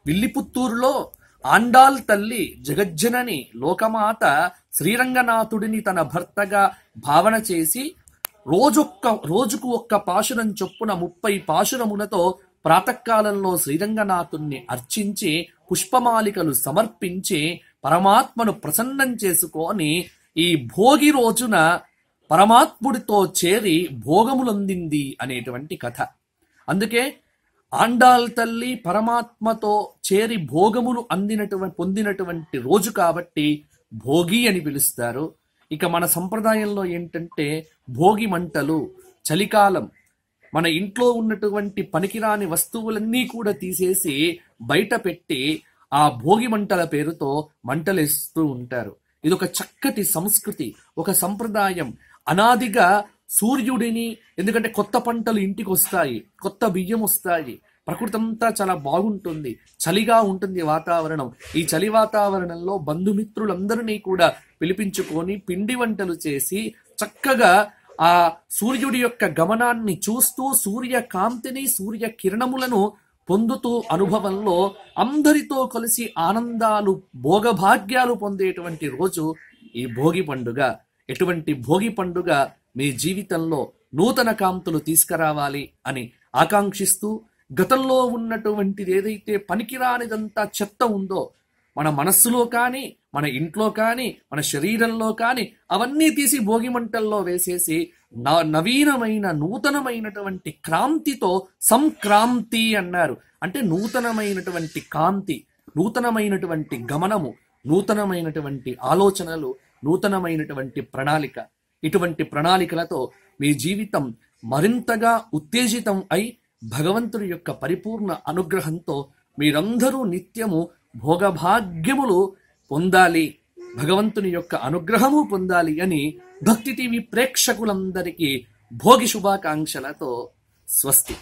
విల్లిపుత్తూరులో ఆండాల్ తల్లి జగజ్జనని లోకమాత శ్రీరంగనాథుడిని తన భర్తగా భావన చేసి రోజుకు ఒక్క పాశురం చొప్పున 30 పాశురములతో ప్రాతకాలంలో శ్రీరంగనాథుణ్ణి అర్చించి పుష్పమాలికలు సమర్పించి పరమాత్మను ప్రసన్నం చేసుకొని ఈ భోగి రోజున పరమాత్ముడితో చేరి భోగములందింది అనేటువంటి కథ. అందుకే ఆండాల్ తల్లి పరమాత్మతో చేరి భోగములు పొందినటువంటి రోజు కాబట్టి భోగి అని పిలుస్తారు. ఇక మన సంప్రదాయంలో ఏంటంటే భోగి మంటలు, చలికాలం మన ఇంట్లో ఉన్నటువంటి పనికిరాని వస్తువులన్నీ కూడా తీసేసి బయట పెట్టి ఆ భోగి మంటల పేరుతో మంటలేస్తూ ఉంటారు. ఇది ఒక చక్కటి సంస్కృతి, ఒక సంప్రదాయం. అనాదిగా సూర్యుడిని, ఎందుకంటే కొత్త పంటలు ఇంటికి వస్తాయి, కొత్త బియ్యం వస్తాయి, ప్రకృతి అంతా చాలా బాగుంటుంది, చలిగా ఉంటుంది వాతావరణం. ఈ చలి వాతావరణంలో బంధుమిత్రులందరినీ కూడా పిలిపించుకొని పిండి వంటలు చేసి చక్కగా ఆ సూర్యుడి యొక్క గమనాన్ని చూస్తూ సూర్యకాంతిని, సూర్య కిరణములను పొందుతూ అనుభవంలో అందరితో కలిసి ఆనందాలు, భోగభాగ్యాలు పొందేటువంటి రోజు ఈ భోగి పండుగ. ఎటువంటి భోగి పండుగ మీ జీవితంలో నూతన కాంతులు తీసుకురావాలి అని ఆకాంక్షిస్తూ, గతంలో ఉన్నటువంటిది ఏదైతే పనికిరానిదంతా చెత్త ఉందో మన మనస్సులో కానీ, మన ఇంట్లో కానీ, మన శరీరంలో కానీ అవన్నీ తీసి భోగి మంటల్లో వేసేసి నవీనమైన నూతనమైనటువంటి క్రాంతితో సంక్రాంతి అన్నారు. అంటే నూతనమైనటువంటి కాంతి, నూతనమైనటువంటి గమనము, నూతనమైనటువంటి ఆలోచనలు, నూతనమైనటువంటి ప్రణాళిక. ఇటువంటి ప్రణాళికలతో మీ జీవితం మరింతగా ఉత్తేజితం అయి భగవంతుడి యొక్క పరిపూర్ణ అనుగ్రహంతో మీరందరూ నిత్యము భోగభాగ్యములు పొందాలి, భగవంతుని యొక్క అనుగ్రహము పొందాలి అని భక్తి టీవీ ప్రేక్షకులందరికీ భోగి శుభాకాంక్షలతో స్వస్తి.